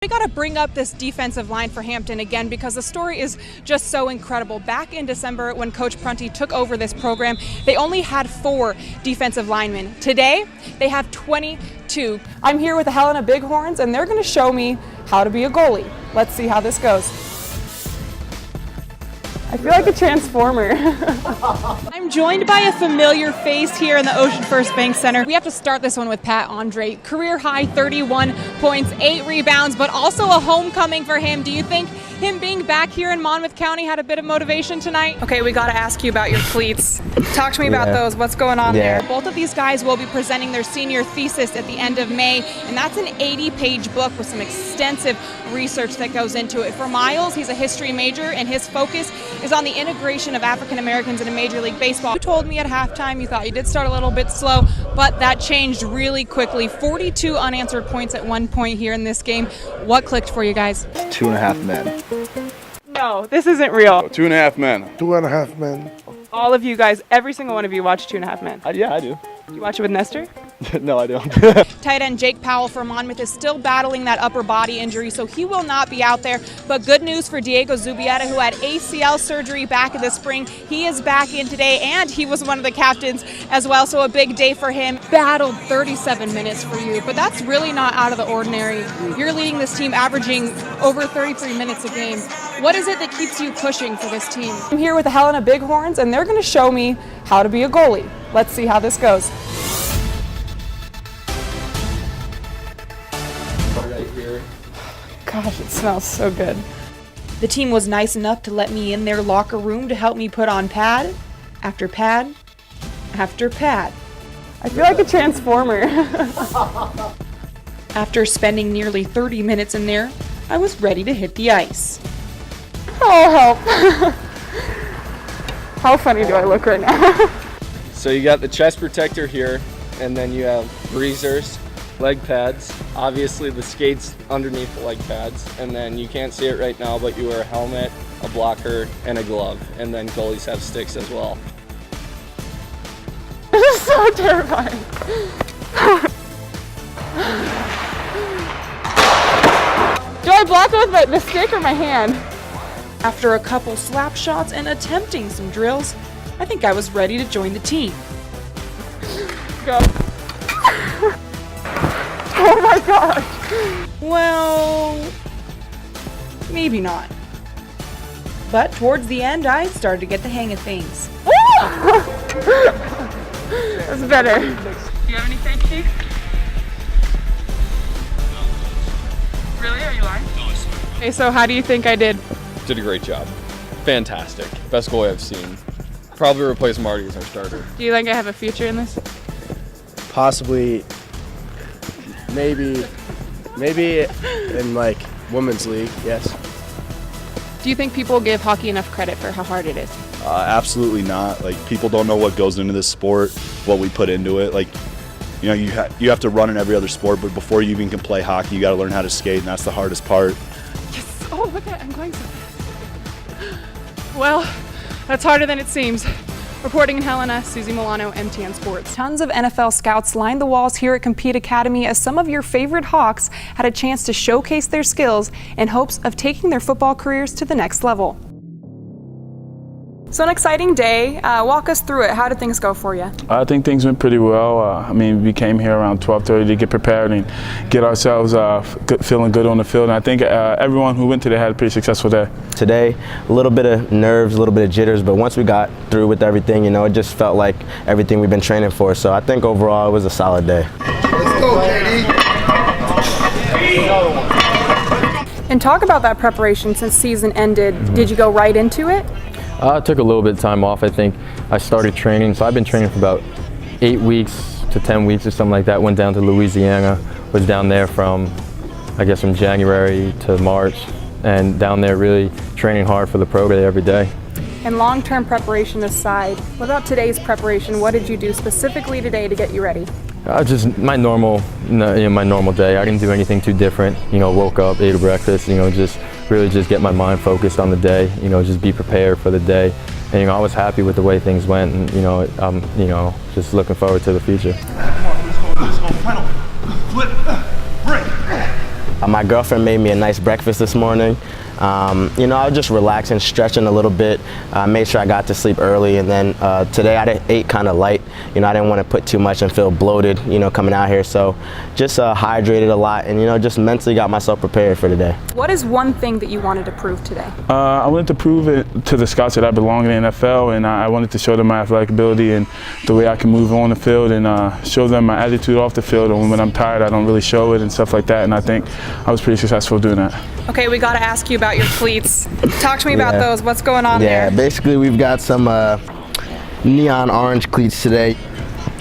We got to bring up this defensive line for Hampton again because the story is just so incredible. Back in December when Coach Prunty took over this program, they only had 4 defensive linemen. Today, they have 22. I'm here with the Helena Bighorns and they're going to show me how to be a goalie. Let's see how this goes. I feel like a transformer. I'm joined by a familiar face here in the Ocean First Bank Center. We have to start this one with Pat Andre. Career high 31 points, 8 rebounds, but also a homecoming for him. Do you think him being back here in Monmouth County had a bit of motivation tonight? Okay, we got to ask you about your cleats. Talk to me about those. What's going on there? Both of these guys will be presenting their senior thesis at the end of May, and that's an 80-page book with some extensive research that goes into it. For Miles, he's a history major, and his focus is on the integration of African Americans into Major League Baseball. You told me at halftime you thought you did start a little bit slow, but that changed really quickly. 42 unanswered points at one point here in this game. What clicked for you guys? 2.5 men. No, this isn't real. 2.5 men. 2.5 men. All of you guys, every single one of you watch 2.5 Men. Yeah, I do. You watch it with Nestor? No, I don't. Tight end Jake Powell for Monmouth is still battling that upper body injury, so he will not be out there. But good news for Diego Zubieta, who had ACL surgery back in the spring. He is back in today, and he was one of the captains as well, so a big day for him. Battled 37 minutes for you, but that's really not out of the ordinary. You're leading this team averaging over 33 minutes a game. What is it that keeps you pushing for this team? I'm here with the Helena Bighorns, and they're going to show me how to be a goalie. Let's see how this goes. Right here. Gosh, it smells so good. The team was nice enough to let me in their locker room to help me put on pad after pad after pad. I feel like a transformer. After spending nearly 30 minutes in there, I was ready to hit the ice. Oh, help. How funny do I look right now? So you got the chest protector here, and then you have breezers, leg pads, obviously the skates underneath the leg pads, and then you can't see it right now, but you wear a helmet, a blocker, and a glove, and then goalies have sticks as well. This is so terrifying. Do I block it with the stick or my hand? After a couple slap shots and attempting some drills, I think I was ready to join the team. Go. Oh my gosh. Well, maybe not. But towards the end, I started to get the hang of things. That's better. Do you have any fake cheeks? Really? Are you lying? Okay, so how do you think I did? Did a great job. Fantastic. Best goalie I've seen. Probably replace Marty as our starter. Do you think I have a future in this? Possibly, maybe in like women's league, yes. Do you think people give hockey enough credit for how hard it is? Absolutely not. Like, people don't know what goes into this sport, what we put into it. Like, you know, you have to run in every other sport, but before you even can play hockey, you got to learn how to skate, and that's the hardest part. Yes. Oh, look at it. I'm going so fast. Well, that's harder than it seems. Reporting in Helena, Suzi Mellano, MTN Sports. Tons of NFL scouts lined the walls here at Compete Academy as some of your favorite Hawks had a chance to showcase their skills in hopes of taking their football careers to the next level. So an exciting day. Walk us through it. How did things go for you? I think things went pretty well. I mean, we came here around 12:30 to get prepared and get ourselves feeling good on the field. And I think everyone who went today had a pretty successful day. Today, a little bit of nerves, a little bit of jitters, but once we got through with everything, you know, it just felt like everything we've been training for. So I think overall it was a solid day. Let's go, Katie. And talk about that preparation since season ended. Did you go right into it? I took a little bit of time off. I think I started training, so I've been training for about 8 weeks to 10 weeks or something like that. Went down to Louisiana, was down there from January to March, and down there really training hard for the pro day every day. And long-term preparation aside, what about today's preparation? What did you do specifically today to get you ready? Just my normal day. I didn't do anything too different. You know, woke up, ate a breakfast. You know, just really just get my mind focused on the day. You know, just be prepared for the day. And you know, I was happy with the way things went. And you know, I'm just looking forward to the future. Come on, let's go. Final flip, break. My girlfriend made me a nice breakfast this morning. You know, I was just relaxing, stretching a little bit. Made sure I got to sleep early, and then today I ate kind of light. You know, I didn't want to put too much and feel bloated, you know, coming out here. So just hydrated a lot, and, you know, just mentally got myself prepared for today. What is one thing that you wanted to prove today? I wanted to prove it to the scouts that I belong in the NFL, and I wanted to show them my athletic ability and the way I can move on the field, and show them my attitude off the field. And when I'm tired, I don't really show it and stuff like that. And I think I was pretty successful doing that. Okay, we got to ask you about your cleats. Talk to me about those. What's going on there? Yeah, basically we've got some neon orange cleats today.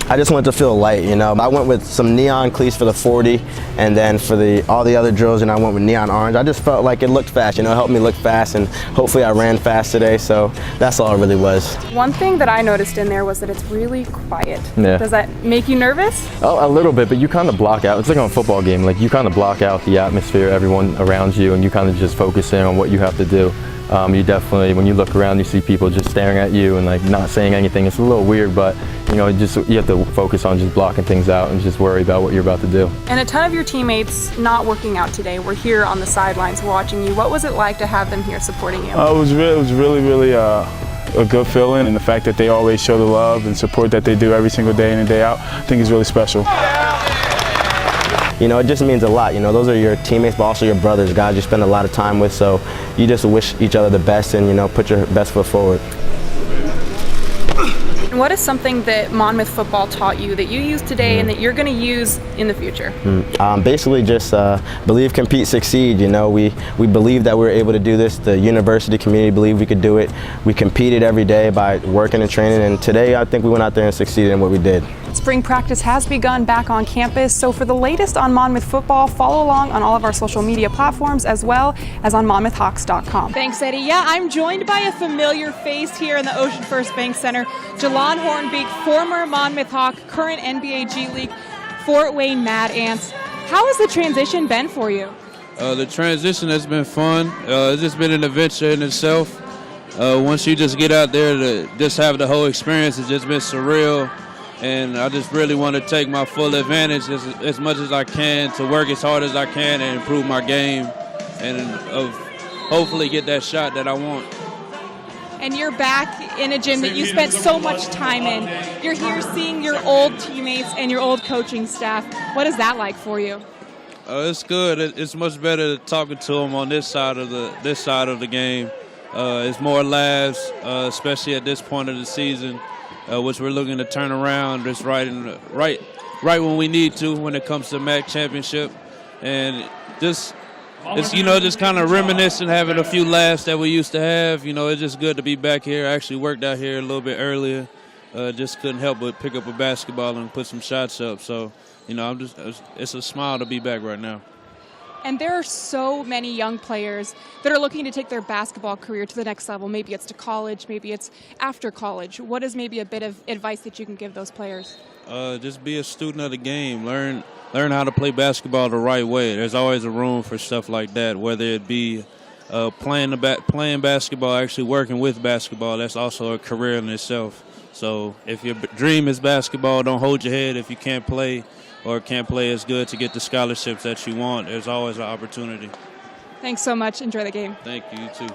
I just wanted to feel light, you know. I went with some neon cleats for the 40, and then for all the other drills, and I went with neon orange. I just felt like it looked fast, you know, it helped me look fast, and hopefully I ran fast today, so that's all it really was. One thing that I noticed in there was that it's really quiet. Yeah. Does that make you nervous? Oh, a little bit, but you kind of block out. It's like on a football game. Like, you kind of block out the atmosphere, everyone around you, and you kind of just focus in on what you have to do. You definitely, when you look around, you see people just staring at you and like not saying anything. It's a little weird, but you know, you have to focus on just blocking things out and just worry about what you're about to do. And a ton of your teammates not working out today were here on the sidelines watching you. What was it like to have them here supporting you? It was really a good feeling, and the fact that they always show the love and support that they do every single day in and day out, I think is really special. You know, it just means a lot. You know, those are your teammates, but also your brothers, guys you spend a lot of time with. So you just wish each other the best and, you know, put your best foot forward. What is something that Monmouth football taught you that you use today and that you're going to use in the future? Basically just believe, compete, succeed. You know, we believe that we were able to do this. The university community believed we could do it. We competed every day by working and training, and today I think we went out there and succeeded in what we did. Spring practice has begun back on campus, so for the latest on Monmouth football, follow along on all of our social media platforms as well as on MonmouthHawks.com. Thanks, Eddie. Yeah, I'm joined by a familiar face here in the Ocean First Bank Center, Jalon Hornbeek, former Monmouth Hawk, current NBA G League, Fort Wayne Mad Ants. How has the transition been for you? The transition has been fun. It's just been an adventure in itself. Once you just get out there to just have the whole experience, it's just been surreal. And I just really want to take my full advantage as much as I can to work as hard as I can and improve my game and hopefully get that shot that I want. And you're back in a gym that you spent so much time in. You're here seeing your old teammates and your old coaching staff. What is that like for you? It's good. It's much better talking to them on this side of the game. It's more laughs, especially at this point of the season, which we're looking to turn around just right when we need to when it comes to MAC championship, and it's just kind of reminiscing, having a few laughs that we used to have. You know, it's just good to be back here. I actually worked out here a little bit earlier. Just couldn't help but pick up a basketball and put some shots up. So, you know, it's a smile to be back right now. And there are so many young players that are looking to take their basketball career to the next level. Maybe it's to college, maybe it's after college. What is maybe a bit of advice that you can give those players? Just be a student of the game. Learn how to play basketball the right way. There's always a room for stuff like that, whether it be playing basketball, actually working with basketball. That's also a career in itself. So if your dream is basketball, don't hold your head if you can't play or can't play as good to get the scholarships that you want. There's always an opportunity. Thanks so much. Enjoy the game. Thank you, you too.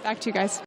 Back to you guys.